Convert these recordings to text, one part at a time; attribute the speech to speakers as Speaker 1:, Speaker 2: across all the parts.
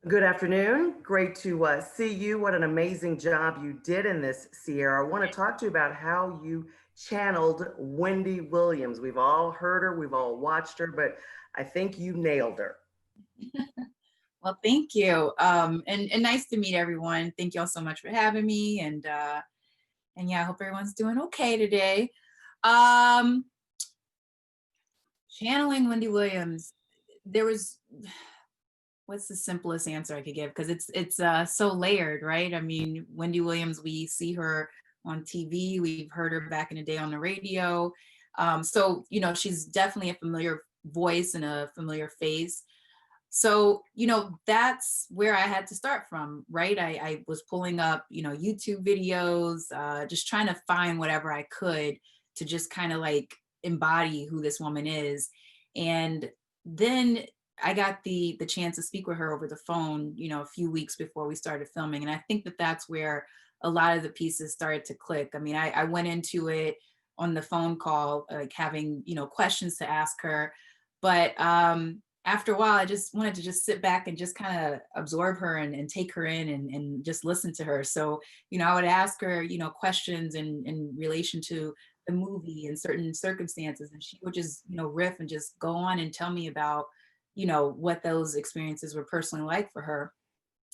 Speaker 1: Good afternoon. Great to see you. What an amazing job you did in this, Sierra. I want to talk to you about how you channeled Wendy Williams. We've all heard her, we've all watched her, but I think you nailed her.
Speaker 2: Well, thank you. And nice to meet everyone. Thank you all so much for having me. And yeah, I hope everyone's doing okay today. Um, Channeling Wendy Williams, there was, what's the simplest answer I could give? Because it's so layered, right? I mean, Wendy Williams, we see her on TV, we've heard her back in the day on the radio. So, she's definitely a familiar voice and a familiar face. So, that's where I had to start from, right? I was pulling up, YouTube videos, just trying to find whatever I could to just kind of like embody who this woman is. And then I got the chance to speak with her over the phone, a few weeks before we started filming. And I think that that's where a lot of the pieces started to click. I mean, I went into it on the phone call, like having, questions to ask her. But after a while, I just wanted to just sit back and just kind of absorb her and take her in and just listen to her. So, I would ask her, questions in relation to the movie and certain circumstances. And she would just, riff and just go on and tell me about, what those experiences were personally like for her.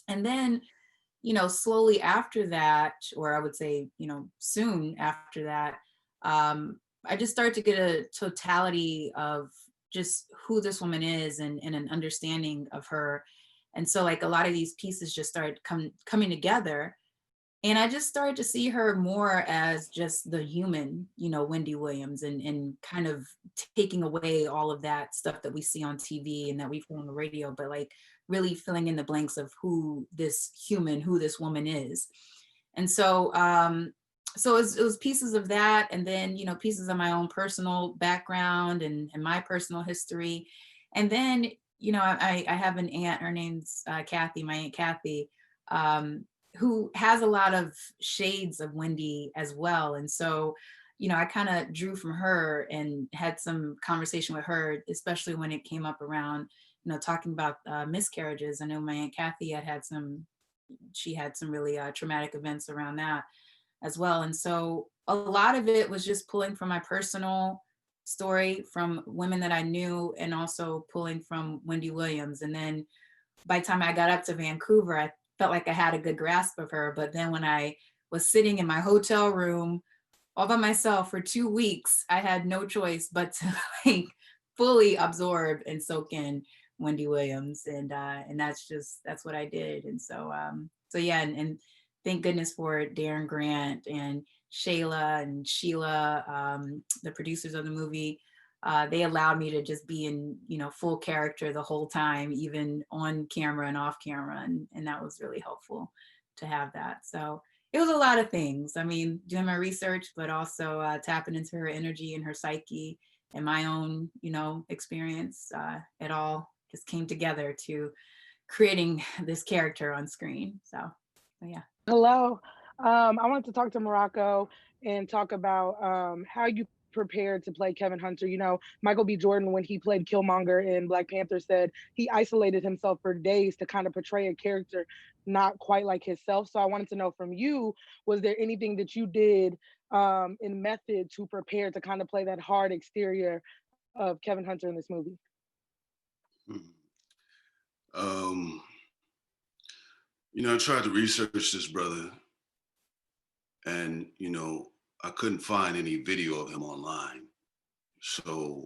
Speaker 2: And then, slowly after that, or I would say, soon after that, I just started to get a totality of just who this woman is and an understanding of her. And so like a lot of these pieces just started coming together. And I just started to see her more as just the human, Wendy Williams, and kind of taking away all of that stuff that we see on TV and that we hear on the radio, but like really filling in the blanks of who this human, who this woman is. And so it was pieces of that, and then pieces of my own personal background and my personal history. And then I have an aunt, her name's Kathy, my aunt Kathy, who has a lot of shades of Wendy as well. And so, I kind of drew from her and had some conversation with her, especially when it came up around, talking about miscarriages. I know my Aunt Kathy she had some really traumatic events around that as well. And so a lot of it was just pulling from my personal story, from women that I knew, and also pulling from Wendy Williams. And then by the time I got up to Vancouver, I felt like I had a good grasp of her. But then when I was sitting in my hotel room all by myself for 2 weeks, I had no choice but to like fully absorb and soak in Wendy Williams. And that's what I did. And so yeah, and thank goodness for Darren Grant and Shayla and Sheila, the producers of the movie. They allowed me to just be in, full character the whole time, even on camera and off camera. And that was really helpful to have that. So it was a lot of things. I mean, doing my research, but also tapping into her energy and her psyche and my own, experience. It all just came together to creating this character on screen. So yeah.
Speaker 3: Hello. I wanted to talk to Morocco and talk about how you prepared to play Kevin Hunter. Michael B. Jordan, when he played Killmonger in Black Panther, said he isolated himself for days to kind of portray a character not quite like himself. So I wanted to know from you, was there anything that you did in method to prepare to kind of play that hard exterior of Kevin Hunter in this movie?
Speaker 4: Um, I tried to research this brother, and I couldn't find any video of him online. So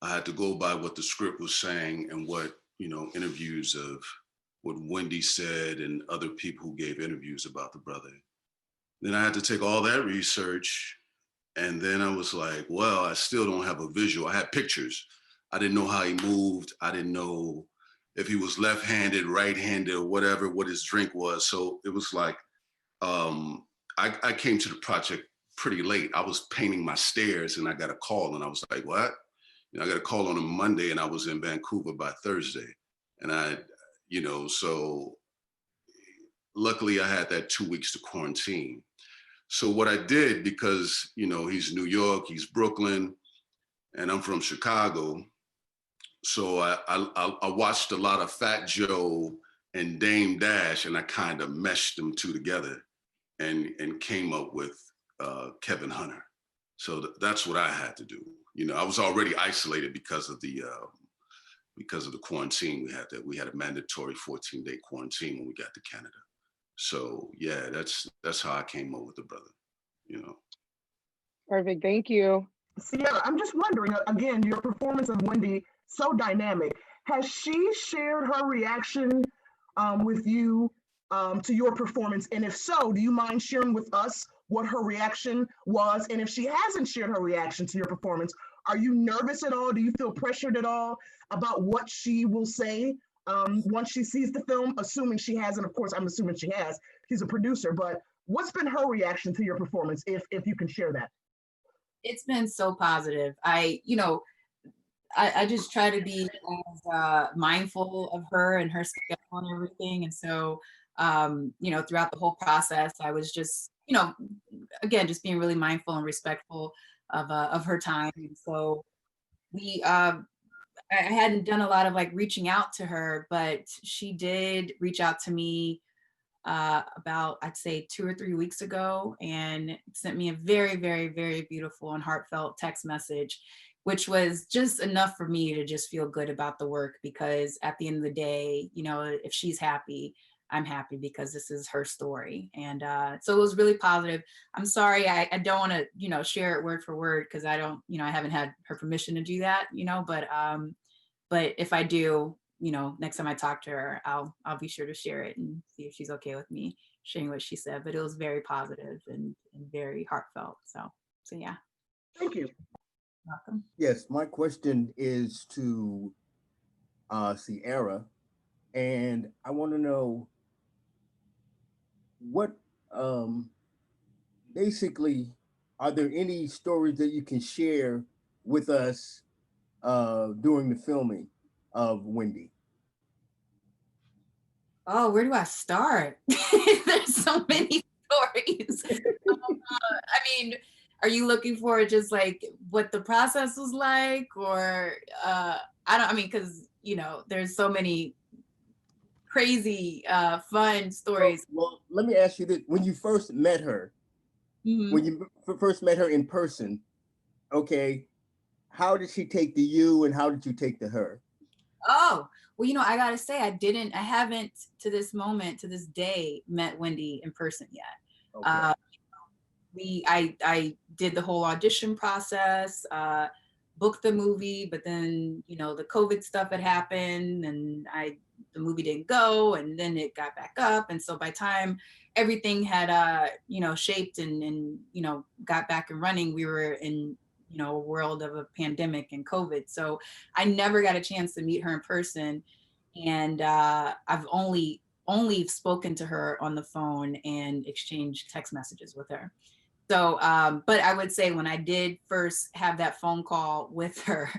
Speaker 4: I had to go by what the script was saying and what, interviews of what Wendy said and other people who gave interviews about the brother. Then I had to take all that research, and then I was like, well, I still don't have a visual. I had pictures. I didn't know how he moved. I didn't know if he was left-handed, right-handed, or whatever, what his drink was. So it was like, I came to the project pretty late. I was painting my stairs and I got a call and I was like, what? I got a call on a Monday and I was in Vancouver by Thursday. And so luckily I had that 2 weeks to quarantine. So what I did, because, he's New York, he's Brooklyn, and I'm from Chicago, So I watched a lot of Fat Joe and Dame Dash, and I kind of meshed them two together, and came up with Kevin Hunter. So that's what I had to do. You know, I was already isolated because of the quarantine we had. That we had a mandatory 14-day quarantine when we got to Canada. So yeah, that's how I came up with the brother. You know.
Speaker 3: Perfect. Thank you.
Speaker 5: Sierra, I'm just wondering, again, your performance of Wendy, so dynamic. Has she shared her reaction with you to your performance? And if so, do you mind sharing with us what her reaction was? And if she hasn't shared her reaction to your performance, are you nervous at all? Do you feel pressured at all about what she will say once she sees the film? Assuming she hasn't, of course, I'm assuming she has. She's a producer, but what's been her reaction to your performance, if you can share that?
Speaker 2: It's been so positive. I just try to be as mindful of her and her schedule and everything. And so, throughout the whole process, I was just, again, just being really mindful and respectful of her time. And so I hadn't done a lot of like reaching out to her, but she did reach out to me about, I'd say 2 or 3 weeks ago, and sent me a very, very, very beautiful and heartfelt text message, which was just enough for me to just feel good about the work, because at the end of the day, if she's happy, I'm happy, because this is her story. And so it was really positive. I'm sorry, I don't want to, share it word for word, because I don't, I haven't had her permission to do that, but if I do, next time I talk to her, I'll be sure to share it and see if she's okay with me sharing what she said. But it was very positive and very heartfelt. So yeah.
Speaker 5: Thank you.
Speaker 2: Welcome.
Speaker 6: Yes, my question is to Sierra, and I want to know what basically, are there any stories that you can share with us during the filming of Wendy?
Speaker 2: Oh, where do I start? There's so many stories. I mean, are you looking for just like what the process was like, or because there's so many crazy fun stories.
Speaker 6: Well, let me ask you this: when you first met her, when you first met her in person, okay, how did she take to you, and how did you take to her?
Speaker 2: Oh, well, I gotta say, I haven't to this day, met Wendy in person yet. Okay. I did the whole audition process, booked the movie, but then, the COVID stuff had happened, and the movie didn't go, and then it got back up. And so by the time everything had, shaped and got back and running, we were in, a world of a pandemic and COVID. So I never got a chance to meet her in person. And I've only spoken to her on the phone and exchanged text messages with her. So, but I would say when I did first have that phone call with her,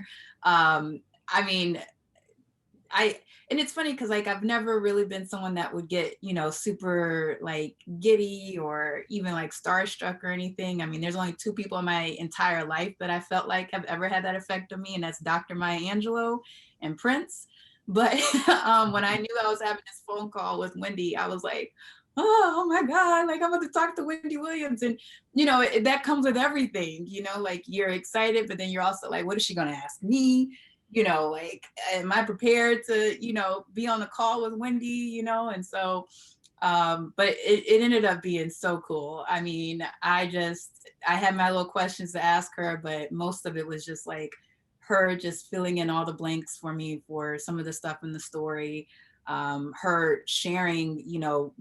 Speaker 2: and it's funny because like I've never really been someone that would get, super like giddy or even like starstruck or anything. I mean, there's only 2 people in my entire life that I felt like have ever had that effect on me, and that's Dr. Maya Angelou and Prince. But when I knew I was having this phone call with Wendy, I was like, oh my God, like I'm about to talk to Wendy Williams. And, that comes with everything, like you're excited, but then you're also like, what is she going to ask me? Like, am I prepared to, be on the call with Wendy, and so, but it ended up being so cool. I mean, I had my little questions to ask her, but most of it was just like her just filling in all the blanks for me for some of the stuff in the story. Her sharing,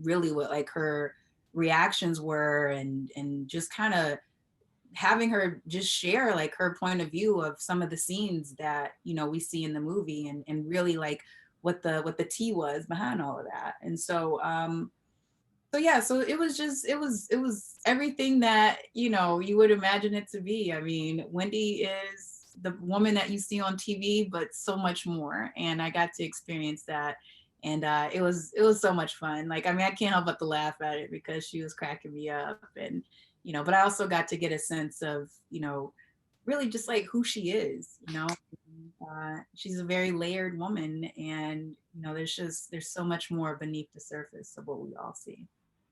Speaker 2: really what like her reactions were, and just kind of having her just share like her point of view of some of the scenes that, we see in the movie, and really like what the tea was behind all of that. And so, so it was everything that, you would imagine it to be. I mean, Wendy is the woman that you see on TV, but so much more. And I got to experience that. And it was so much fun. Like, I mean, I can't help but to laugh at it because she was cracking me up. And, but I also got to get a sense of, really just like who she is, she's a very layered woman, and there's so much more beneath the surface of what we all see.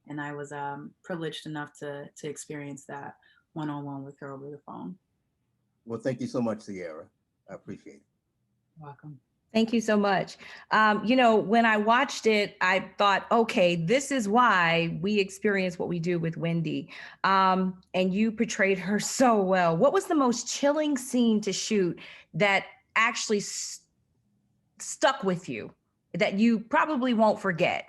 Speaker 2: And I was privileged enough to experience that one-on-one with her over the phone.
Speaker 6: Well, thank you so much, Sierra. I appreciate it.
Speaker 2: You're welcome.
Speaker 7: Thank you so much. When I watched it, I thought, okay, this is why we experience what we do with Wendy. And you portrayed her so well. What was the most chilling scene to shoot that actually stuck with you, that you probably won't forget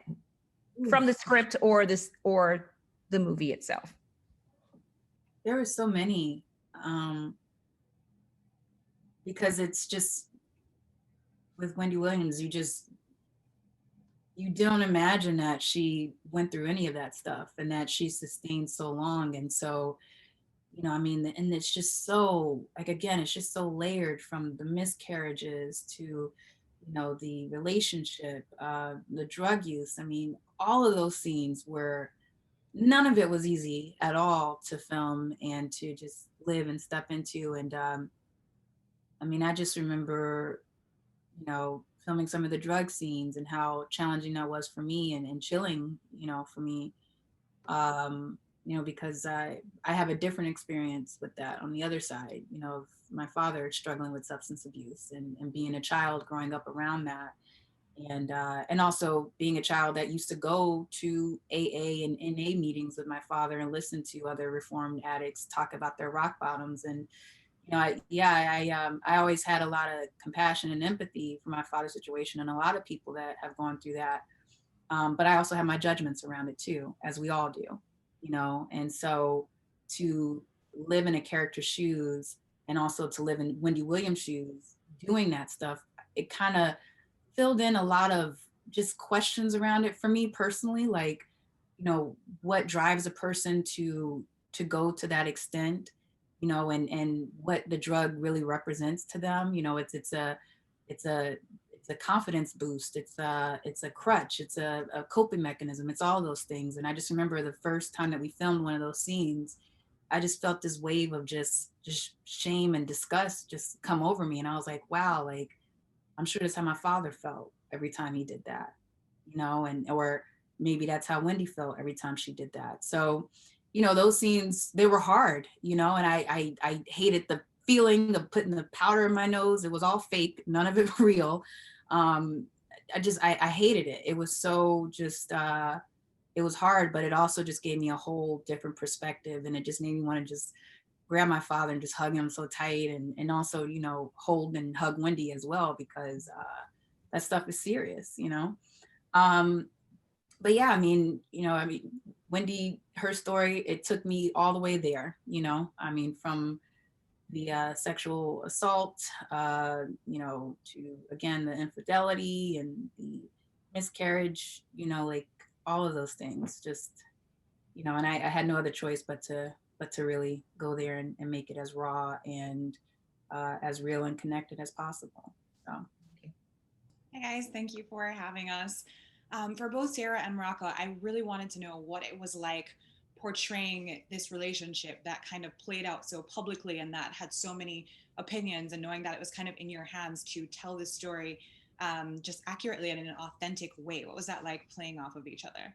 Speaker 7: from the script or the movie itself?
Speaker 2: There were so many, because it's just, with Wendy Williams, you don't imagine that she went through any of that stuff and that she sustained so long. And so, and it's just so, like, again, it's just so layered, from the miscarriages to, the relationship, the drug use. I mean, all of those scenes none of it was easy at all to film and to just live and step into. And I just remember, filming some of the drug scenes and how challenging that was for me, and chilling, for me, because I have a different experience with that on the other side, of my father struggling with substance abuse, and being a child growing up around that. And also being a child that used to go to AA and NA meetings with my father and listen to other reformed addicts talk about their rock bottoms. And I always had a lot of compassion and empathy for my father's situation, and a lot of people that have gone through that. But I also have my judgments around it too, as we all do, and so to live in a character's shoes, and also to live in Wendy Williams' shoes, doing that stuff, it kind of filled in a lot of just questions around it for me personally, like, what drives a person to go to that extent, and what the drug really represents to them. It's a confidence boost. It's a crutch. It's a coping mechanism. It's all those things. And I just remember the first time that we filmed one of those scenes, I just felt this wave of just shame and disgust just come over me. And I was like, wow, like, I'm sure that's how my father felt every time he did that, or maybe that's how Wendy felt every time she did that. So, those scenes, they were hard, and I hated the feeling of putting the powder in my nose. It was all fake, none of it real. I hated it. It was so just, it was hard, but it also just gave me a whole different perspective. And it just made me want to just grab my father and just hug him so tight, and also, hold and hug Wendy as well, because that stuff is serious, But yeah, Wendy, her story, it took me all the way there, from the sexual assault, to, again, the infidelity and the miscarriage, like all of those things, just, and I had no other choice but to really go there and make it as raw and as real and connected as possible. So.
Speaker 8: Hey guys, thank you for having us. For both Sarah and Morocco, I really wanted to know what it was like portraying this relationship that kind of played out so publicly and that had so many opinions, and knowing that it was kind of in your hands to tell this story just accurately and in an authentic way. What was that like, playing off of each other?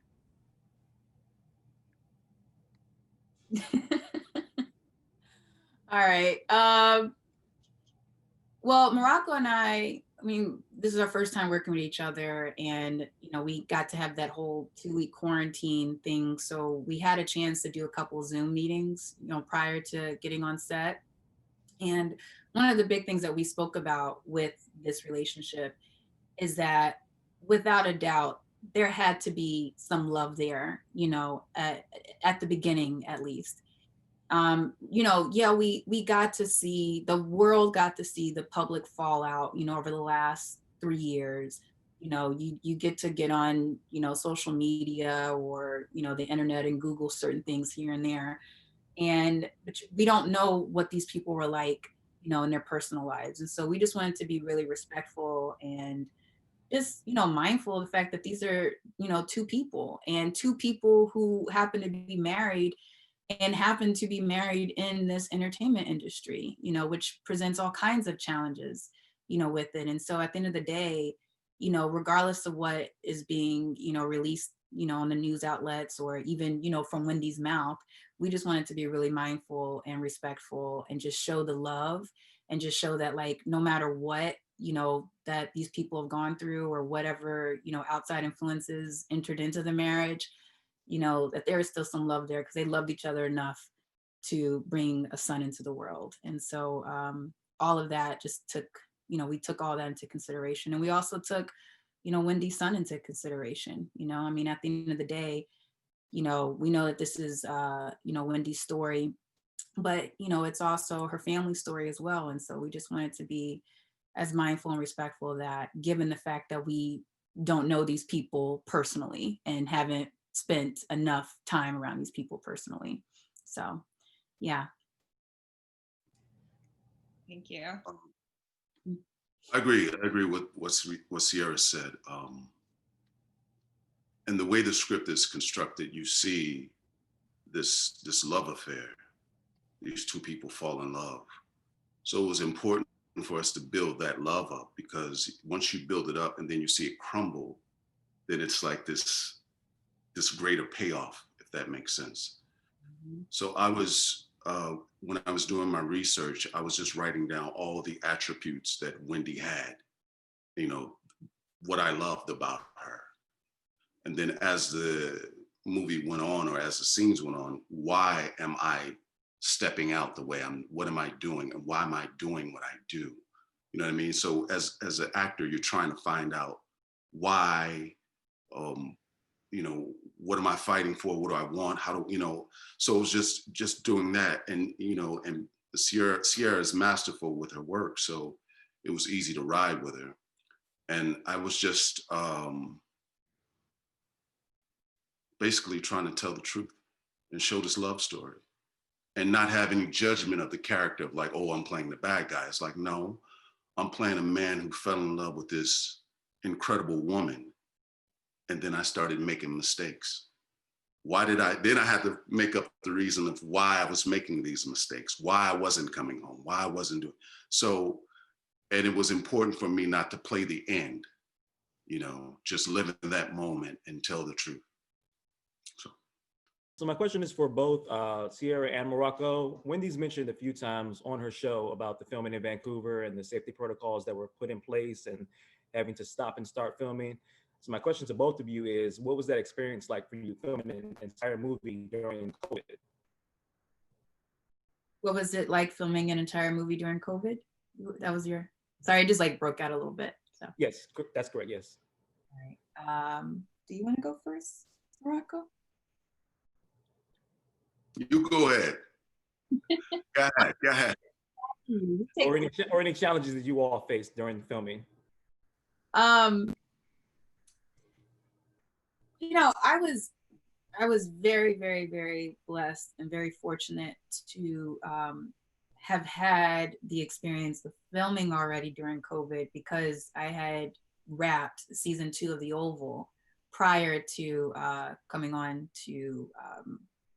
Speaker 2: All right. Well, Morocco and I this is our first time working with each other, and, we got to have that whole 2-week quarantine thing. So we had a chance to do a couple of Zoom meetings, prior to getting on set. And one of the big things that we spoke about with this relationship is that, without a doubt, there had to be some love there, at the beginning, at least. We got to see, the world got to see the public fallout, over the last 3 years. You get on, social media or, the internet, and Google certain things here and there. But we don't know what these people were like, in their personal lives. And so we just wanted to be really respectful and just, mindful of the fact that these are, two people who happen to be married, and happen to be married in this entertainment industry, which presents all kinds of challenges. with it. And so at the end of the day, regardless of what is being, released, on the news outlets, or even, from Wendy's mouth, we just wanted to be really mindful and respectful and just show the love, and just show that, like, no matter what, that these people have gone through, or whatever, outside influences entered into the marriage, that there is still some love there, because they loved each other enough to bring a son into the world. And so all of that just took, we took all that into consideration. And we also took, Wendy's son into consideration. I mean, at the end of the day, we know that this is, Wendy's story, but, it's also her family story as well. And so we just wanted to be as mindful and respectful of that, given the fact that we don't know these people personally and haven't spent enough time around these people personally. So, yeah.
Speaker 8: Thank you.
Speaker 4: I agree with what Sierra said. And the way the script is constructed, you see this love affair. These two people fall in love. So it was important for us to build that love up, because once you build it up and then you see it crumble, then it's like this greater payoff, if that makes sense. Mm-hmm. So I was, when I was doing my research, I was just writing down all the attributes that Wendy had, what I loved about her. And then as the movie went on, or as the scenes went on, why am I stepping out the way what am I doing, and why am I doing what I do? You know what I mean? So as an actor, you're trying to find out why, what am I fighting for? What do I want? How do, so it was just doing that. And, and Sierra is masterful with her work. So it was easy to ride with her. And I was just basically trying to tell the truth and show this love story, and not have any judgment of the character of like, oh, I'm playing the bad guy. It's like, no, I'm playing a man who fell in love with this incredible woman. And then I started making mistakes. Then I had to make up the reason of why I was making these mistakes, why I wasn't coming home, why I wasn't doing. So, and it was important for me not to play the end, just live in that moment and tell the truth.
Speaker 9: So my question is for both Sierra and Morocco. Wendy's mentioned a few times on her show about the filming in Vancouver and the safety protocols that were put in place and having to stop and start filming. So my question to both of you is, what was that experience like for you filming an entire movie during COVID?
Speaker 2: What was it like filming an entire movie during COVID? That was sorry, I just like broke out a little bit. So.
Speaker 9: Yes, that's correct, yes.
Speaker 2: All right. Do you want to go first, Morocco?
Speaker 4: You go ahead. Go ahead.
Speaker 9: Or any challenges that you all faced during filming?
Speaker 2: I was very, very, very blessed and very fortunate to have had the experience of filming already during COVID, because I had wrapped season 2 of The Oval prior to coming on to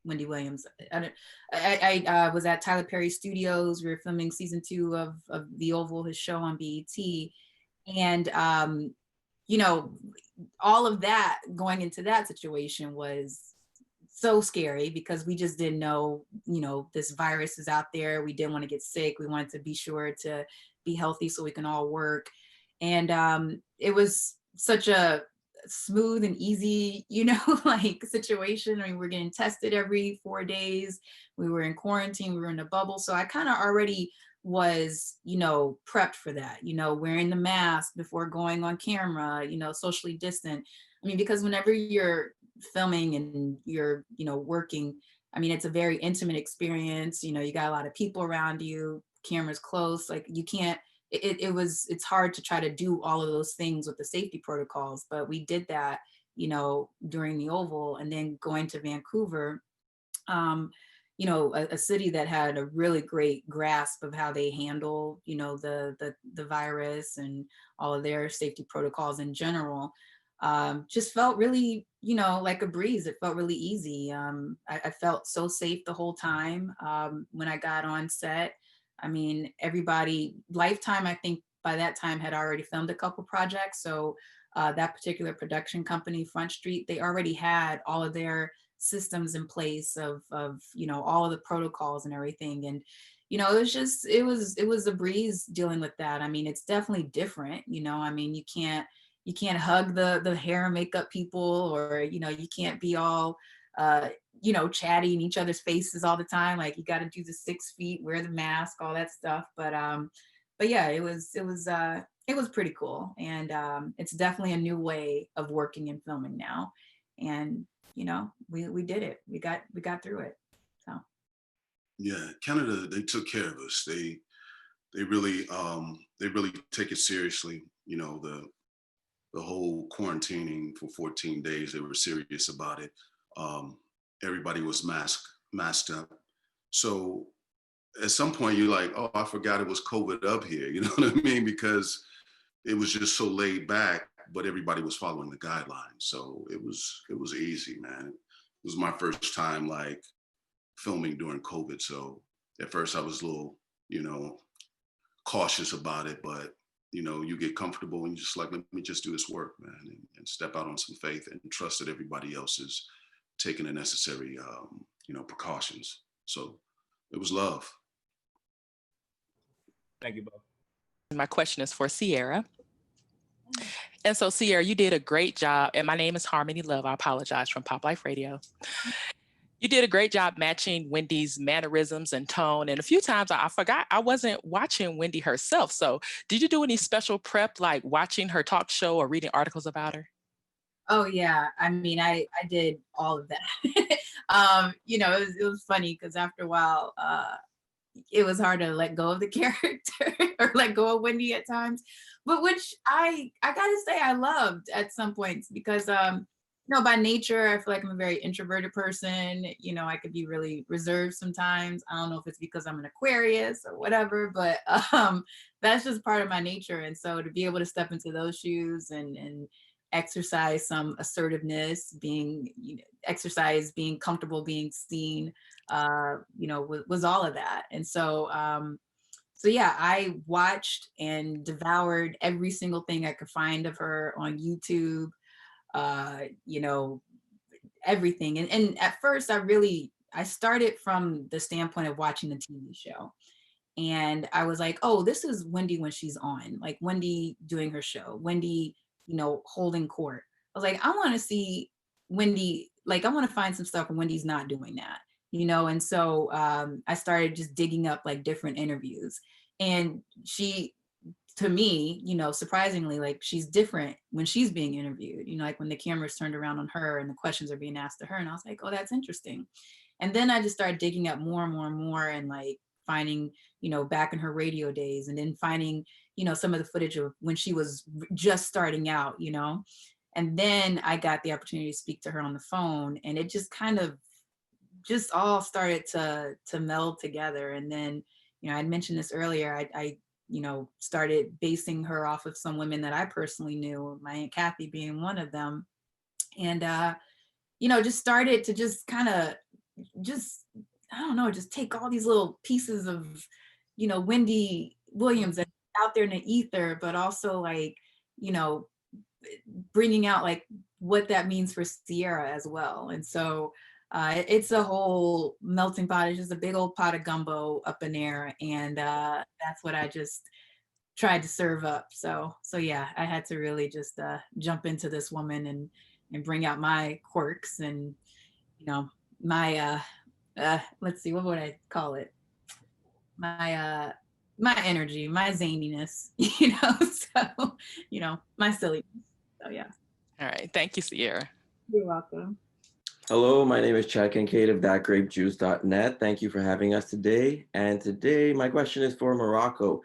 Speaker 2: Wendy Williams. I was at Tyler Perry Studios. We were filming season 2 of The Oval, his show on BET. And, all of that going into that situation was so scary, because we just didn't know, this virus is out there. We didn't want to get sick. We wanted to be sure to be healthy so we can all work. And it was such a smooth and easy, like situation. I mean, we're getting tested every 4 days. We were in quarantine. We were in a bubble. So I kind of already was, prepped for that, wearing the mask before going on camera, socially distant. I mean, because whenever you're filming and you're, working, I mean, it's a very intimate experience. You got a lot of people around you, cameras close, like you can't, it's hard to try to do all of those things with the safety protocols, but we did that, during The Oval. And then going to Vancouver, a city that had a really great grasp of how they handle, the virus and all of their safety protocols in general, just felt really, like a breeze. It felt really easy. I felt so safe the whole time when I got on set. I mean, everybody, Lifetime, I think, by that time had already filmed a couple projects. So that particular production company, Front Street, they already had all of their systems in place of all of the protocols and everything. And it was a breeze dealing with that. I mean, it's definitely different. I mean, you can't hug the hair and makeup people, or you can't be all chatty in each other's faces all the time. Like, you got to do the 6 feet, wear the mask, all that stuff. But yeah, it was pretty cool. And it's definitely a new way of working and filming now. And we did it. We got through it. So
Speaker 4: yeah, Canada, they took care of us. They really take it seriously. The whole quarantining for 14 days, they were serious about it. Everybody was masked up. So at some point you're like, oh, I forgot it was COVID up here. You know what I mean? Because it was just so laid back, but everybody was following the guidelines. So it was easy, man. It was my first time like filming during COVID. So at first I was a little, cautious about it, but you get comfortable and you're just like, let me just do this work, man, and step out on some faith and trust that everybody else is taking the necessary, precautions. So it was love.
Speaker 9: Thank you both.
Speaker 10: My question is for Sierra. And so, Sierra, you did a great job. And my name is Harmony Love. I apologize, from Pop Life Radio. You did a great job matching Wendy's mannerisms and tone. And a few times I forgot I wasn't watching Wendy herself. So did you do any special prep, like watching her talk show or reading articles about her?
Speaker 2: Oh yeah, I mean, I did all of that. It was funny because after a while, it was hard to let go of the character or let go of Wendy at times, but which I gotta say I loved at some points because by nature I feel like I'm a very introverted person. I could be really reserved sometimes. I don't know if it's because I'm an Aquarius or whatever, but that's just part of my nature. And so to be able to step into those shoes and exercise some assertiveness, exercise being comfortable being seen, was all of that. And so yeah, I watched and devoured every single thing I could find of her on YouTube, everything. And at first I started from the standpoint of watching the TV show. And I was like, oh, this is Wendy when she's on, like Wendy doing her show, Wendy, holding court. I was like, I want to see Wendy, like I want to find some stuff when Wendy's not doing that, And so I started just digging up like different interviews, and she, to me, surprisingly, like she's different when she's being interviewed, like when the camera's turned around on her and the questions are being asked to her. And I was like, oh, that's interesting. And then I just started digging up more and more and more, and like finding, back in her radio days, and then finding, some of the footage of when she was just starting out, and then I got the opportunity to speak to her on the phone, and it just kind of just all started to meld together. And then, I'd mentioned this earlier, I started basing her off of some women that I personally knew, my Aunt Kathy being one of them. And, just started to just kind of I don't know, just take all these little pieces of, Wendy Williams that's out there in the ether, but also like, bringing out like what that means for Sierra as well. And so it's a whole melting pot. It's just a big old pot of gumbo up in there. And that's what I just tried to serve up. So yeah, I had to really just jump into this woman and bring out my quirks and, my, let's see, what would I call it? My energy, my zaniness, so, my silliness. So yeah.
Speaker 10: All right. Thank you, Sierra.
Speaker 2: You're welcome.
Speaker 11: Hello, my name is Chad Kincaid of thatgrapejuice.net. Thank you for having us today. And today, my question is for Morocco.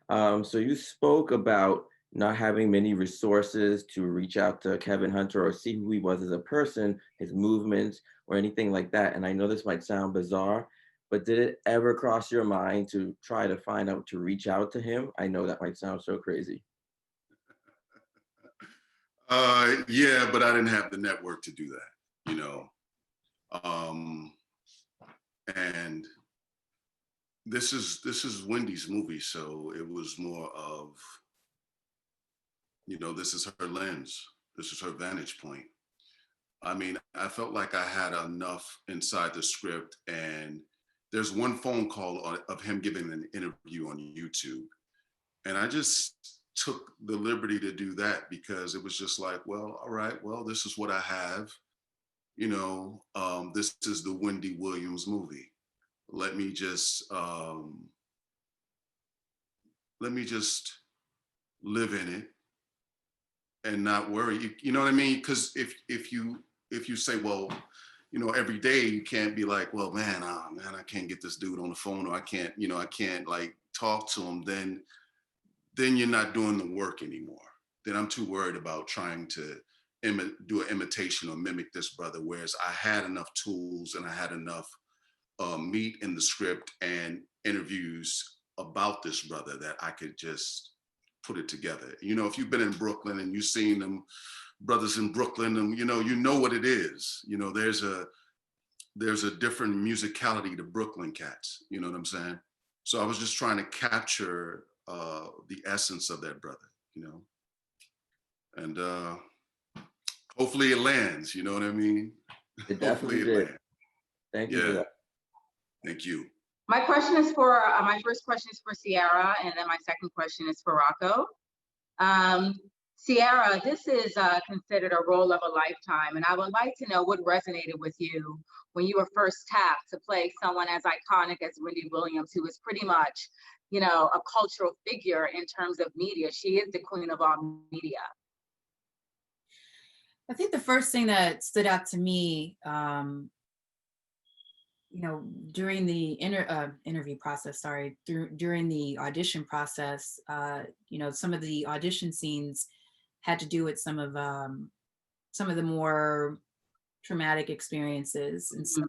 Speaker 11: So you spoke about not having many resources to reach out to Kevin Hunter or see who he was as a person, his movements, or anything like that. And I know this might sound bizarre, but did it ever cross your mind to try to find out to reach out to him? I know that might sound so crazy.
Speaker 4: Yeah, but I didn't have the network to do that, and this is Wendy's movie, so it was more of You know, this is her lens. This is her vantage point. I mean, I felt like I had enough inside the script, and there's one phone call of him giving an interview on YouTube. And I just took the liberty to do that because it was just like, well, all right, well, this is what I have. You know, this is the Wendy Williams movie. Let me just live in it and not worry. You know what I mean? Because if you say, well, you know, every day you can't be like, well, man, man, I can't get this dude on the phone, or I can't like talk to him. Then you're not doing the work anymore. Then I'm too worried about trying to do an imitation or mimic this brother. Whereas I had enough tools and I had enough meat in the script and interviews about this brother that I could just put it together. You know, if you've been in Brooklyn and you've seen them brothers in Brooklyn, and you know what it is. You know, there's a different musicality to Brooklyn cats. You know what I'm saying? So I was just trying to capture the essence of that brother. You know, and hopefully it lands. You know what I mean?
Speaker 11: It definitely did. Thank you for that.
Speaker 4: Thank you.
Speaker 12: My question is for, my first question is for Sierra, and then my second question is for Rocco. Sierra, this is considered a role of a lifetime, and I would like to know what resonated with you when you were first tapped to play someone as iconic as Wendy Williams, who is pretty much, you know, a cultural figure in terms of media. She is the queen of all media.
Speaker 2: I think the first thing that stood out to me, you know, during the interview process, during the audition process, you know, some of the audition scenes had to do with some of the more traumatic experiences. And so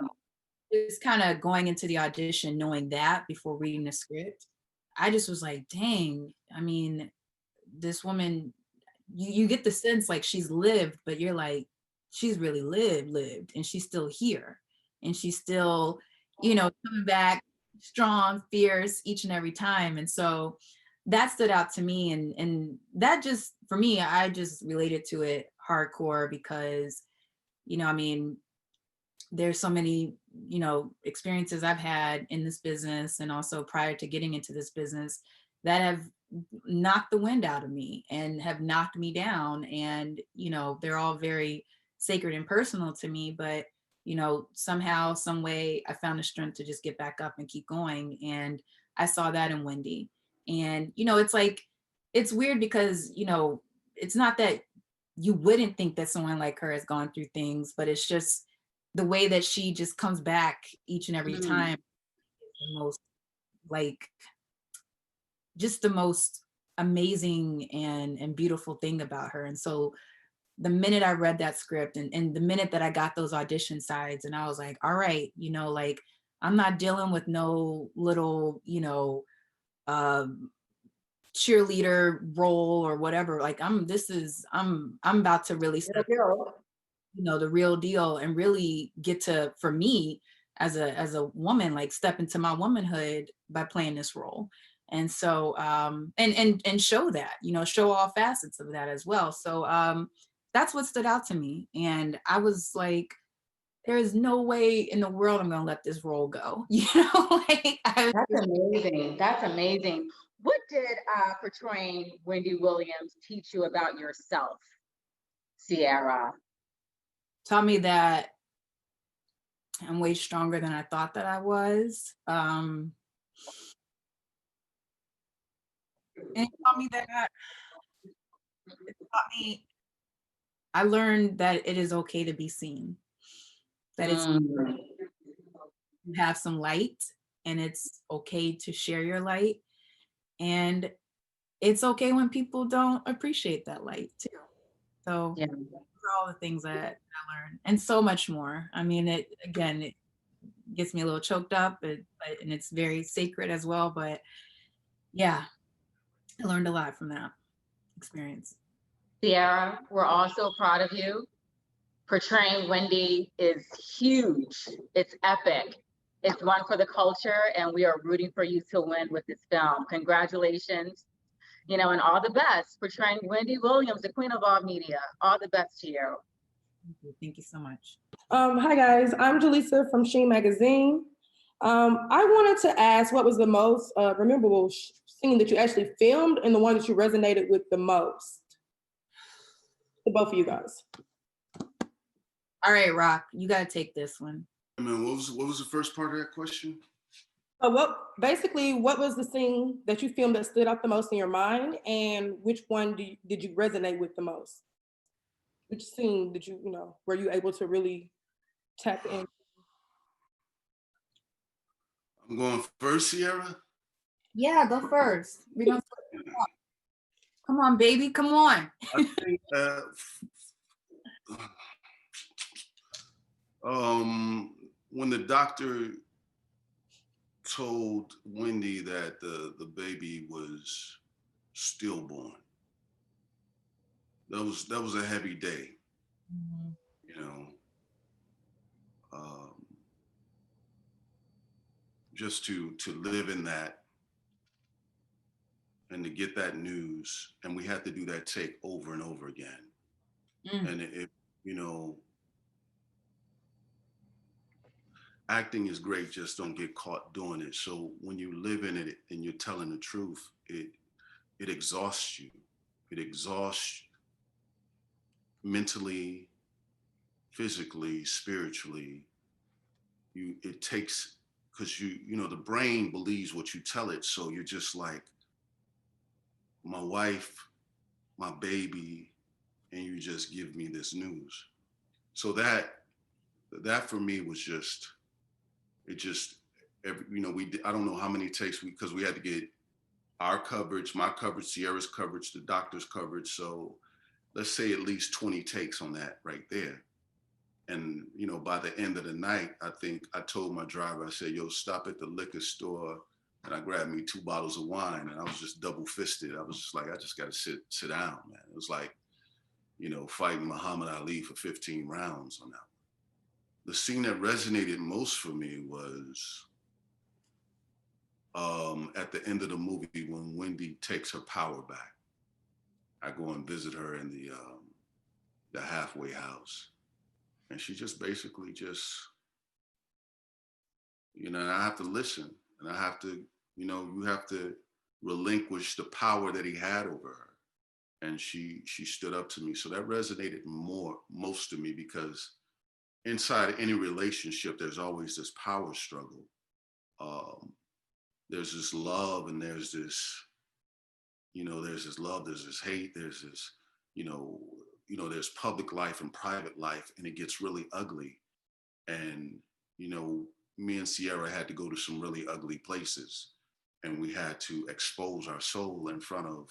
Speaker 2: just kind of going into the audition, knowing that before reading the script, I just was like, dang, I mean, this woman, you get the sense like she's lived, but you're like, she's really lived, and she's still here. And she's still, you know, coming back strong, fierce each and every time. And so that stood out to me. And that just, for me, I just related to it hardcore because, you know, I mean, there's so many, you know, experiences I've had in this business and also prior to getting into this business that have knocked the wind out of me and have knocked me down. And, you know, they're all very sacred and personal to me, but you know, somehow, some way I found the strength to just get back up and keep going. And I saw that in Wendy. And, you know, it's like, it's weird because, you know, it's not that you wouldn't think that someone like her has gone through things, but it's just the way that she just comes back each and every time. The most, like, just the most amazing and beautiful thing about her. And so the minute I read that script and the minute that I got those audition sides, and I was like, all right, you know, like I'm not dealing with no little, you know, cheerleader role or whatever. Like I'm about to really step, you know, the real deal and really get to, for me as a woman, like step into my womanhood by playing this role. And so, and show that, you know, show all facets of that as well. So, that's what stood out to me. And I was like, there is no way in the world I'm gonna let this role go. You know, like
Speaker 12: that's amazing. That's amazing. What did portraying Wendy Williams teach you about yourself, Sierra?
Speaker 2: Taught me that I'm way stronger than I thought that I was. And it taught me that I learned that it is okay to be seen, that it's you have some light and it's okay to share your light. And it's okay when people don't appreciate that light too. So those are all the things that I learned and so much more. I mean, it gets me a little choked up and it's very sacred as well. But yeah, I learned a lot from that experience.
Speaker 12: Sierra, we're all so proud of you. Portraying Wendy is huge. It's epic. It's one for the culture, and we are rooting for you to win with this film. Congratulations. you know, and all the best portraying Wendy Williams, the queen of all media. All the best to you.
Speaker 2: Thank you so much.
Speaker 13: Hi guys, I'm Jaleesa from Sheen Magazine. I wanted to ask what was the most memorable scene that you actually filmed and the one that you resonated with the most? To both of you guys.
Speaker 2: All right, Rock, you gotta take this one.
Speaker 4: I mean, what was the first part of that question?
Speaker 13: What was the scene that you filmed that stood out the most in your mind, and which one did you resonate with the most? Which scene did you know, were you able to really tap in?
Speaker 4: I'm going first, Sierra.
Speaker 2: Yeah, go first. We don't. Come on, baby, come on.
Speaker 4: I think when the doctor told Wendy that the baby was stillborn, that was a heavy day.
Speaker 2: Mm-hmm.
Speaker 4: You know, just to live in that and to get that news, and we had to do that take over and over again. And it, you know, acting is great, just don't get caught doing it. So when you live in it and you're telling the truth, it exhausts you. It exhausts mentally, physically, spiritually. It takes, because you know, the brain believes what you tell it. So you're just like, my wife, my baby, and you just give me this news. So that for me was just, you know, I don't know how many takes because we had to get our coverage, my coverage, Sierra's coverage, the doctor's coverage. So let's say at least 20 takes on that right there. And, you know, by the end of the night, I think I told my driver, I said, yo, stop at the liquor store. And I grabbed me 2 bottles of wine, and I was just double fisted. I was just like, I just got to sit down, man. It was like, you know, fighting Muhammad Ali for 15 rounds on that one. The scene that resonated most for me was at the end of the movie when Wendy takes her power back. I go and visit her in the halfway house, and she just basically just, you know, and I have to listen, and I have to, you know, you have to relinquish the power that he had over her. And she stood up to me. So that resonated most to me, because inside any relationship, there's always this power struggle. There's this love, and there's this, you know, there's this love, there's this hate, there's this, you know, there's public life and private life, and it gets really ugly. And, you know, me and Sierra had to go to some really ugly places, and we had to expose our soul in front of,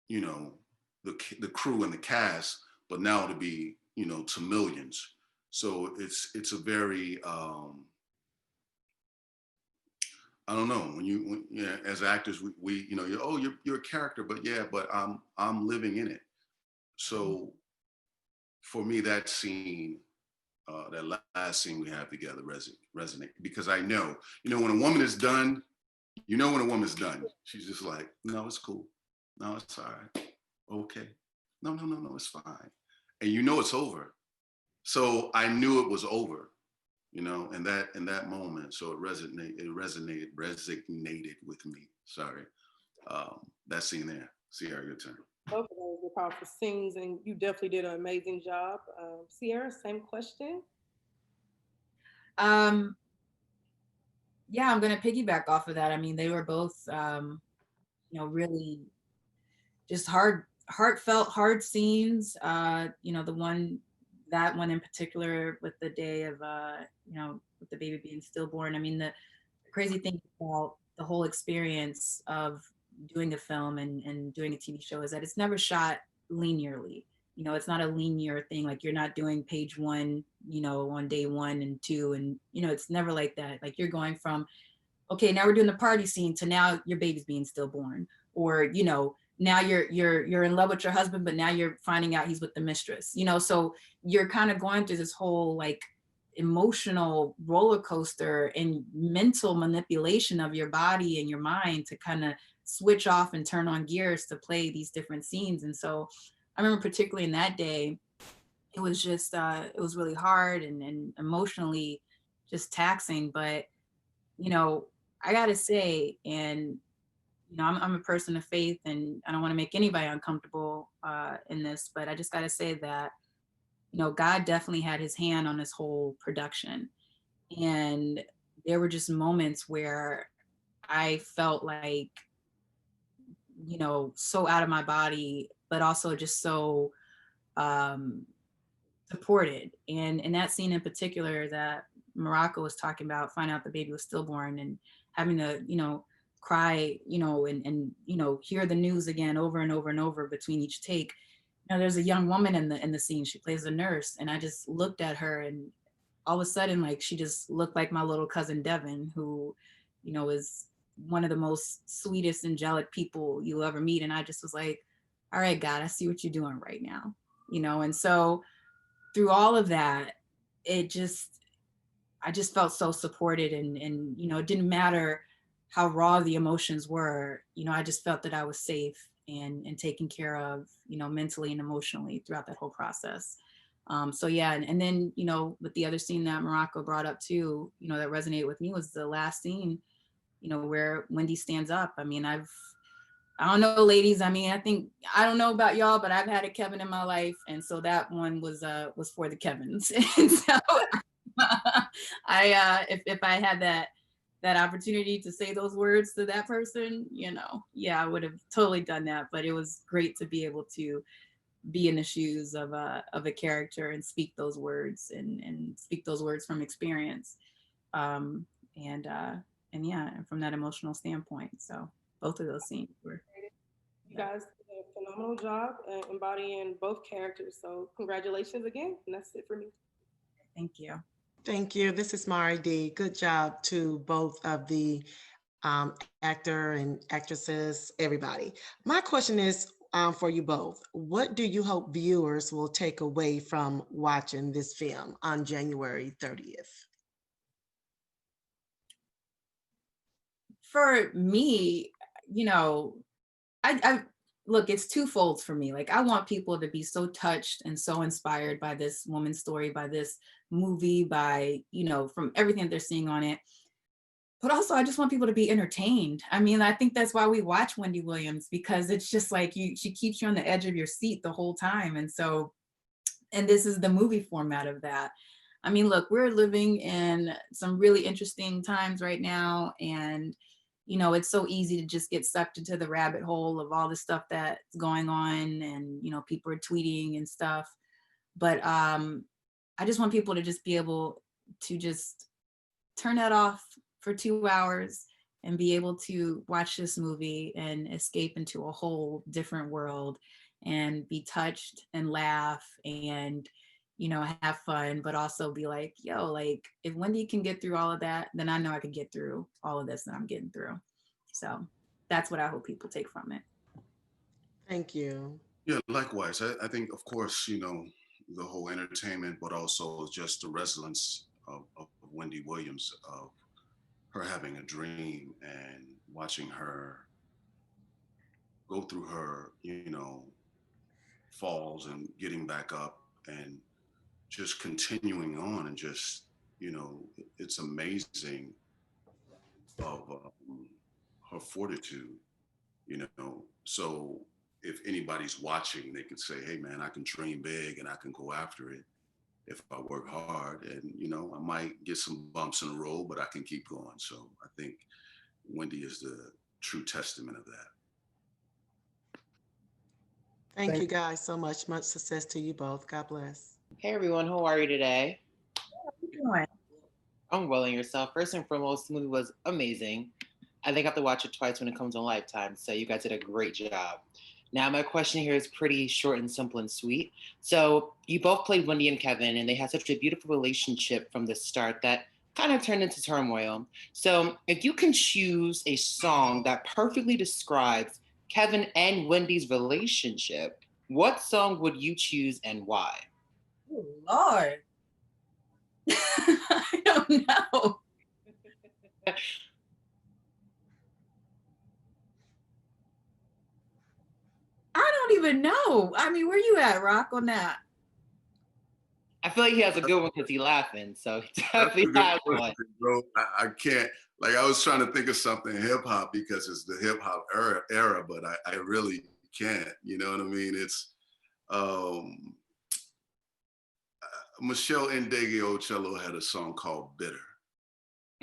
Speaker 4: you know, the crew and the cast, but now to be, you know, to millions. So it's a very, I don't know, when yeah, as actors, we you know, you're a character, but yeah, but I'm living in it. So for me, that scene, that last scene we have together resonate, because I know, you know, when a woman is done, you know, when a woman's done, she's just like, no, it's cool. No, it's all right. Okay. No, it's fine. And you know it's over. So I knew it was over, you know, in that moment. So it resonated with me. Sorry. That scene there. Sierra, your turn.
Speaker 13: Both of those were powerful scenes, and you definitely did an amazing job. Sierra, same question.
Speaker 2: Yeah, I'm gonna piggyback off of that. I mean, they were both, you know, really just heartfelt, hard scenes. You know, that one in particular with the day of, you know, with the baby being stillborn. I mean, the crazy thing about the whole experience of doing a film and doing a TV show is that it's never shot linearly. You know, it's not a linear thing. Like, you're not doing page 1, you know, on day 1 and 2, and, you know, it's never like that. Like, you're going from, okay, now we're doing the party scene, to now your baby's being stillborn, or, you know, now you're in love with your husband, but now you're finding out he's with the mistress, you know. So you're kind of going through this whole, like, emotional roller coaster and mental manipulation of your body and your mind to kind of switch off and turn on gears to play these different scenes. And so I remember particularly in that day, it was just, it was really hard and emotionally just taxing. But, you know, I gotta say, and, you know, I'm a person of faith and I don't wanna make anybody uncomfortable in this, but I just gotta say that, you know, God definitely had his hand on this whole production. And there were just moments where I felt like, you know, so out of my body, but also just so um, supported. And in that scene in particular that Morocco was talking about, finding out the baby was stillborn and having to, you know, cry, you know, you know, hear the news again over and over and over between each take. You know, there's a young woman in the scene. She plays a nurse, and I just looked at her, and all of a sudden, like, she just looked like my little cousin Devin, who, you know, is one of the most sweetest, angelic people you'll ever meet. And I just was like, all right, God, I see what you're doing right now, you know. And so through all of that, it just, I just felt so supported, and you know, it didn't matter how raw the emotions were, you know, I just felt that I was safe and taken care of, you know, mentally and emotionally throughout that whole process. So yeah, and then, you know, with the other scene that Morocco brought up too, you know, that resonated with me was the last scene, you know, where Wendy stands up. I mean, I don't know, ladies. I mean, I don't know about y'all, but I've had a Kevin in my life. And so that one was for the Kevins. And so if I had that opportunity to say those words to that person, you know, yeah, I would have totally done that. But it was great to be able to be in the shoes of a character and speak those words and speak those words from experience. And yeah, and from that emotional standpoint. So both of those scenes were.
Speaker 13: You guys did a phenomenal job embodying both characters. So congratulations again. And that's it for me.
Speaker 2: Thank you.
Speaker 14: Thank you. This is Mari D. Good job to both of the actor and actresses, everybody. My question is for you both. What do you hope viewers will take away from watching this film on January 30th?
Speaker 2: For me, you know, I look, it's twofold for me. Like, I want people to be so touched and so inspired by this woman's story, by this movie, by, you know, from everything that they're seeing on it. But also, I just want people to be entertained. I mean, I think that's why we watch Wendy Williams, because it's just like she keeps you on the edge of your seat the whole time. And so, and this is the movie format of that. I mean, look, we're living in some really interesting times right now. And you know, it's so easy to just get sucked into the rabbit hole of all the stuff that's going on, and you know, people are tweeting and stuff. But I just want people to just be able to just turn that off for 2 hours and be able to watch this movie and escape into a whole different world and be touched and laugh and, you know, have fun, but also be like, yo, like, if Wendy can get through all of that, then I know I can get through all of this that I'm getting through. So that's what I hope people take from it.
Speaker 14: Thank you.
Speaker 4: Yeah, likewise. I think, of course, you know, the whole entertainment, but also just the resilience of Wendy Williams, of her having a dream and watching her go through her, you know, falls and getting back up and just continuing on, and just, you know, it's amazing of her fortitude, you know. So if anybody's watching, they could say, hey man, I can dream big and I can go after it if I work hard. And, you know, I might get some bumps in the road, but I can keep going. So I think Wendy is the true testament of that.
Speaker 14: Thank you guys so much. Much success to you both. God bless.
Speaker 15: Hey everyone, how are you today?
Speaker 2: How you doing?
Speaker 15: I'm well, and yourself. First and foremost, the movie was amazing. I think I have to watch it twice when it comes on Lifetime, so you guys did a great job. Now, my question here is pretty short and simple and sweet. So you both played Wendy and Kevin, and they had such a beautiful relationship from the start that kind of turned into turmoil. So if you can choose a song that perfectly describes Kevin and Wendy's relationship, what song would you choose and why?
Speaker 2: Oh, Lord. I don't know. I don't even know. I mean, where you at, Rock, on that?
Speaker 15: I feel like he has a good one because he's laughing. So he
Speaker 4: That's a
Speaker 15: definitely
Speaker 4: good
Speaker 15: has
Speaker 4: question,
Speaker 15: one.
Speaker 4: bro. I can't, like, I was trying to think of something hip hop because it's the hip hop era, but I really can't. You know what I mean? It's Michelle Ndegeocello had a song called Bitter.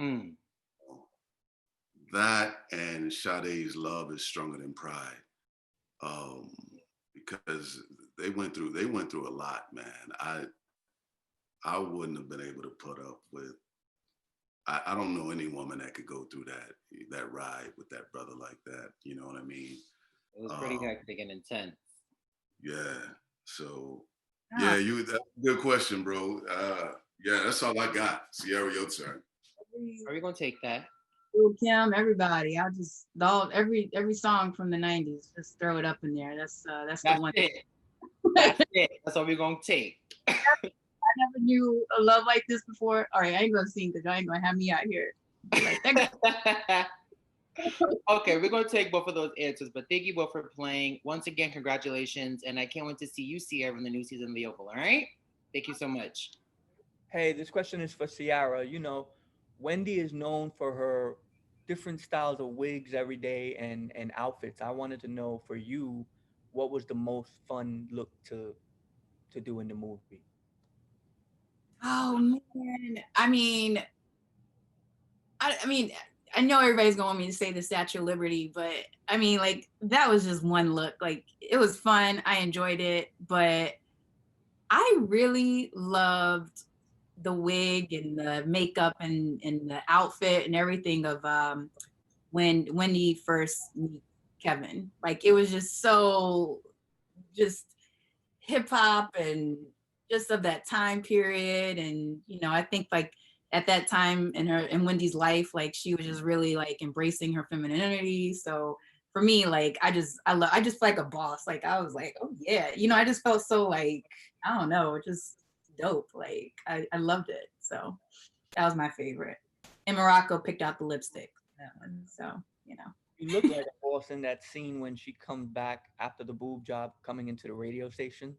Speaker 15: Mm.
Speaker 4: That and Sade's Love is Stronger Than Pride. Because they went through a lot, man. I wouldn't have been able to put up with. I don't know any woman that could go through that ride with that brother like that. You know what I mean?
Speaker 15: It was pretty hectic and intense.
Speaker 4: Yeah. So yeah, that's a good question, bro. Yeah, that's all I got. Sierra, your turn.
Speaker 15: Are we gonna take that?
Speaker 2: Lil Kim, everybody. I just every song from the 90s, just throw it up in there. That's the one.
Speaker 15: It. That's it. That's what we're gonna take.
Speaker 2: I never knew a love like this before. All right, I ain't gonna sing because y'all ain't gonna have me out here. Like,
Speaker 15: Okay, we're gonna take both of those answers, but thank you both for playing. Once again, congratulations, and I can't wait to see you, Sierra, in the new season of The Oval. All right, thank you so much.
Speaker 16: Hey, this question is for Ciara. You know, Wendy is known for her different styles of wigs every day and outfits. I wanted to know for you, what was the most fun look to do in the movie?
Speaker 2: oh man, I mean, I know everybody's going to want me to say the Statue of Liberty, but I mean, like, that was just one look. Like, it was fun. I enjoyed it, but I really loved the wig and the makeup and the outfit and everything of when Wendy first meet Kevin. Like, it was just so just hip hop and just of that time period. And I think, like, at that time in Wendy's life, like, she was just really like embracing her femininity. So for me, like, I just feel like a boss. Like, I was like, oh yeah, I just felt so, like, I don't know, just dope. Like, I loved it. So that was my favorite. And Morocco picked out the lipstick, that one. So
Speaker 16: You look like a boss in that scene when she comes back after the boob job coming into the radio station.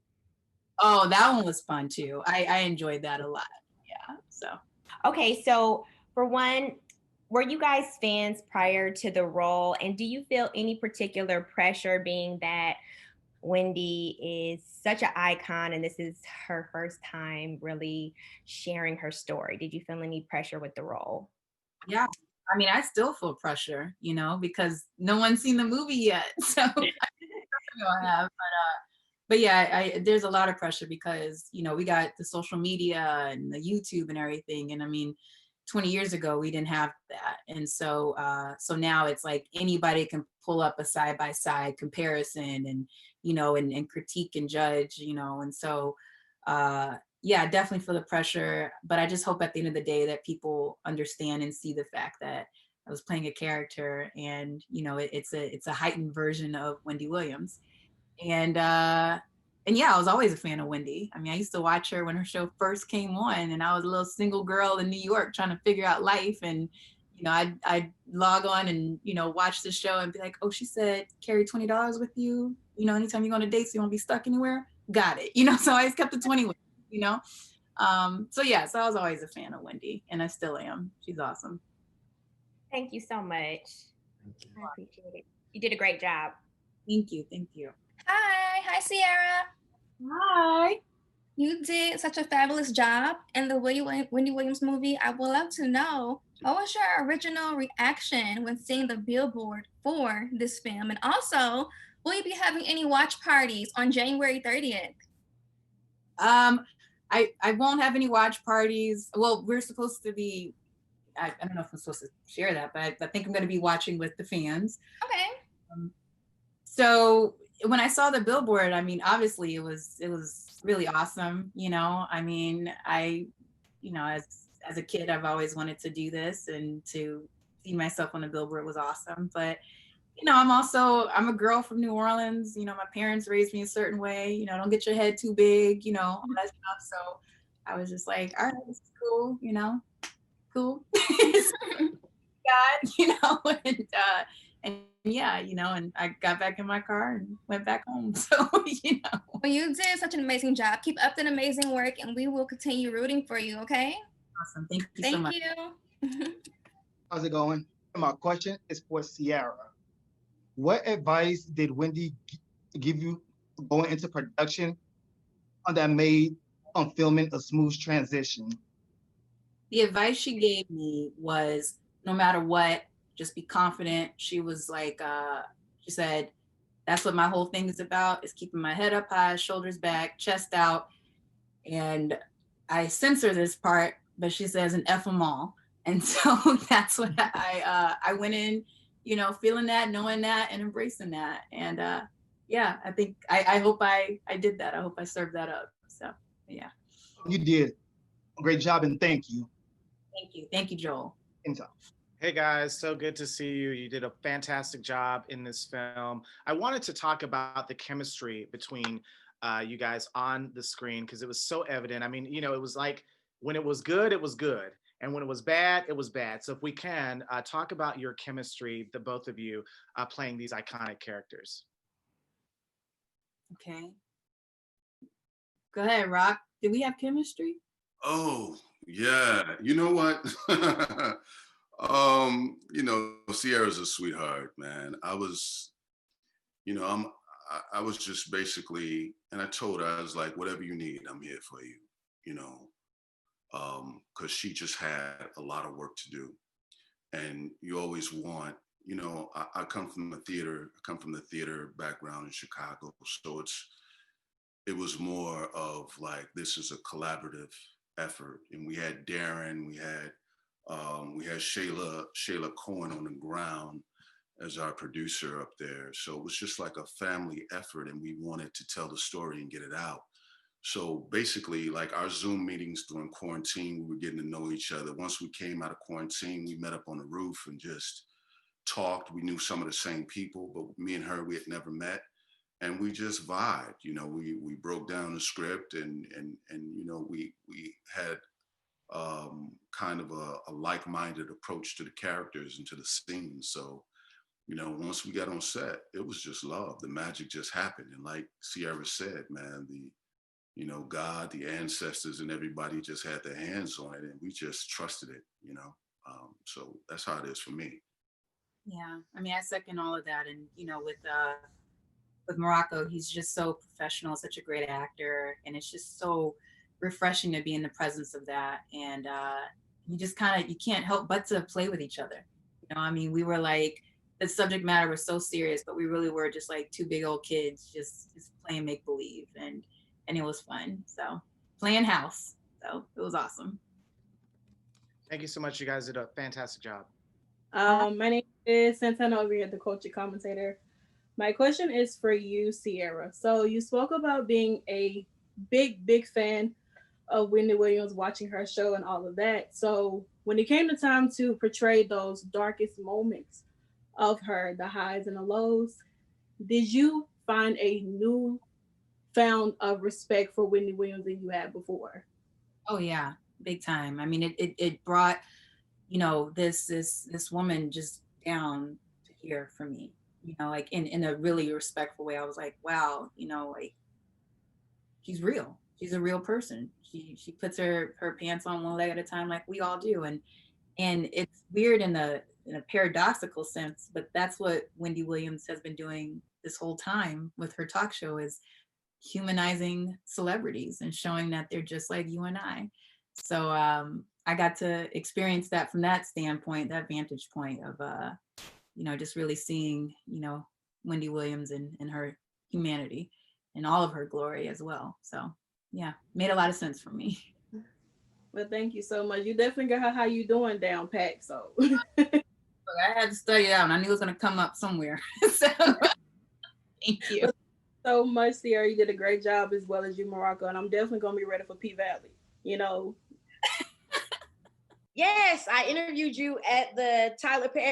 Speaker 2: Oh, that one was fun too. I enjoyed that a lot. Yeah. So
Speaker 17: okay, so for one, were you guys fans prior to the role, and do you feel any particular pressure being that Wendy is such an icon and this is her first time really sharing her story? Did you feel any pressure with the role?
Speaker 2: Yeah. I mean, I still feel pressure, because no one's seen the movie yet. So I have, but yeah, there's a lot of pressure because, we got the social media and the YouTube and everything. And I mean, 20 years ago, we didn't have that. And so, so now it's like anybody can pull up a side-by-side comparison and, and critique and judge, and so, yeah, definitely feel the pressure, but I just hope at the end of the day that people understand and see the fact that I was playing a character and, it's a heightened version of Wendy Williams. And yeah, I was always a fan of Wendy. I mean, I used to watch her when her show first came on, and I was a little single girl in New York trying to figure out life. And, I'd log on and, watch the show and be like, oh, she said, carry $20 with you. Anytime you go on a date, so you won't be stuck anywhere. Got it. So I always kept the 20 with me, So yeah, so I was always a fan of Wendy, and I still am. She's awesome.
Speaker 17: Thank you so much. I appreciate it. You did a great job.
Speaker 2: Thank you. Thank you.
Speaker 18: Hi, Sierra.
Speaker 2: Hi.
Speaker 18: You did such a fabulous job in the Wendy Williams movie. I would love to know, what was your original reaction when seeing the billboard for this film? And also, will you be having any watch parties on January 30th?
Speaker 2: I won't have any watch parties. Well, we're supposed to be, I don't know if I'm supposed to share that, but I think I'm going to be watching with the fans.
Speaker 18: Okay.
Speaker 2: So when I saw the billboard, I mean, obviously it was really awesome. I mean, as a kid, I've always wanted to do this, and to see myself on the billboard was awesome. But, I'm a girl from New Orleans. My parents raised me a certain way, don't get your head too big, all that stuff. So I was just like, all right, this is cool, you know, cool. God, you know, and yeah, you know, and I got back in my car and went back home. So, you know.
Speaker 18: Well, you did such an amazing job. Keep up the amazing work, and we will continue rooting for you, okay?
Speaker 2: Awesome. Thank you
Speaker 18: Thank
Speaker 2: so much.
Speaker 18: you.
Speaker 19: How's it going? My question is for Sierra. What advice did Wendy give you going into production that made on filming a smooth transition?
Speaker 2: The advice she gave me was no matter what, just be confident. She was like, she said, that's what my whole thing is about, is keeping my head up high, shoulders back, chest out. And I censor this part, but she says an F them all. And so that's what I went in, you know, feeling that, knowing that, and embracing that. And yeah, I think, I hope I did that. I hope I served that up. So yeah.
Speaker 19: You did. Great job, and thank you.
Speaker 2: Thank you. Thank you, Joel.
Speaker 19: Anytime.
Speaker 20: Hey guys, so good to see you. You did a fantastic job in this film. I wanted to talk about the chemistry between you guys on the screen because it was so evident. I mean, you know, it was like when it was good, it was good. And when it was bad, it was bad. So if we can, talk about your chemistry, the both of you playing these iconic characters.
Speaker 2: Okay. Go ahead, Rock. Did we have chemistry?
Speaker 4: Oh, yeah. You know what? You know, Sierra's a sweetheart, man. I was, you know, I was just basically, and I told her, I was like, whatever you need, I'm here for you, you know, because she just had a lot of work to do. And you always want, you know, I come from the theater background in Chicago. So it was more of like, this is a collaborative effort. And we had Darren, we had Shayla Cohen on the ground as our producer up there. So it was just like a family effort, and we wanted to tell the story and get it out. So basically, like our Zoom meetings during quarantine, we were getting to know each other. Once we came out of quarantine, we met up on the roof and just talked. We knew some of the same people, but me and her, we had never met. And we just vibed, you know, we broke down the script and you know, we had kind of a like-minded approach to the characters and to the scenes. So, you know, once we got on set, it was just love. The magic just happened. And like Sierra said, man, you know, God, the ancestors and everybody just had their hands on it, and we just trusted it, you know? So that's how it is for me.
Speaker 2: Yeah, I mean, I second all of that. And, you know, with Morocco, he's just so professional, such a great actor. And it's just so refreshing to be in the presence of that. And you just kind of, you can't help but to play with each other. You know, I mean, we were like, the subject matter was so serious, but we really were just like two big old kids just playing make believe, and it was fun. So playing house, so it was awesome.
Speaker 20: Thank you so much. You guys did a fantastic job.
Speaker 13: My name is Santana over here, the culture commentator. My question is for you, Sierra. So you spoke about being a big fan of Wendy Williams, watching her show and all of that. So when it came to time to portray those darkest moments of her, the highs and the lows, did you find a new found of respect for Wendy Williams than you had before?
Speaker 2: Oh yeah, big time. I mean, it brought, you know, this woman just down to here for me, you know, like in a really respectful way. I was like, wow, you know, like she's real. She's a real person. She puts her pants on one leg at a time, like we all do. And it's weird in a paradoxical sense, but that's what Wendy Williams has been doing this whole time with her talk show, is humanizing celebrities and showing that they're just like you and I. So I got to experience that from that standpoint, that vantage point of, you know, just really seeing, you know, Wendy Williams and her humanity and all of her glory as well. So yeah, made a lot of sense for me.
Speaker 13: Well, thank you so much. You definitely got how you doing down pat. So
Speaker 2: I had to study it out, and I knew it was going to come up somewhere. So thank you
Speaker 13: so much, Sierra. You did a great job, as well as you, Morocco. And I'm definitely going to be ready for P Valley. You know.
Speaker 21: Yes, I interviewed you at the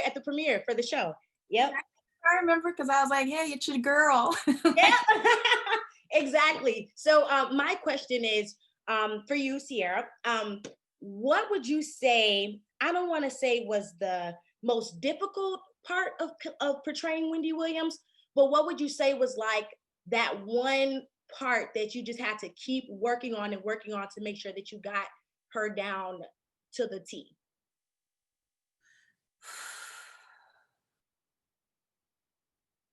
Speaker 21: at the premiere for the show. Yep.
Speaker 2: I remember, because I was like, "Hey, it's your girl."
Speaker 21: Yeah, exactly. So my question is, For you, Sierra, what would you say, I don't want to say was the most difficult part of portraying Wendy Williams, but what would you say was like that one part that you just had to keep working on to make sure that you got her down to the T?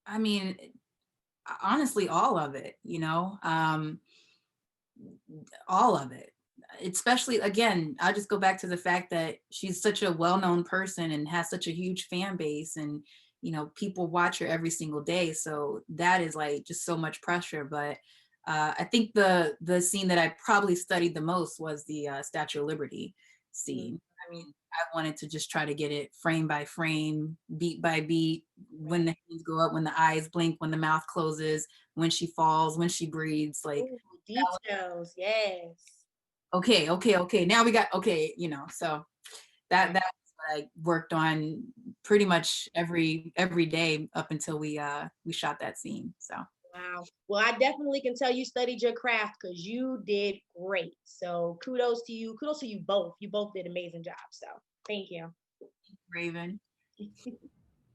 Speaker 2: I mean, honestly, all of it, all of it. Especially, again, I'll just go back to the fact that she's such a well-known person and has such a huge fan base, and people watch her every single day. So that is like just so much pressure. But I think the scene that I probably studied the most was the Statue of Liberty scene. I mean, I wanted to just try to get it frame by frame, beat by beat, when the hands go up, when the eyes blink, when the mouth closes, when she falls, when she breathes, like
Speaker 21: ooh, details. Yes.
Speaker 2: Okay. Now we got, so that's what I worked on pretty much every day up until we shot that scene. So
Speaker 21: Wow. Well, I definitely can tell you studied your craft because you did great. So kudos to you. Kudos to you both. You both did an amazing job. So thank you.
Speaker 2: Raven.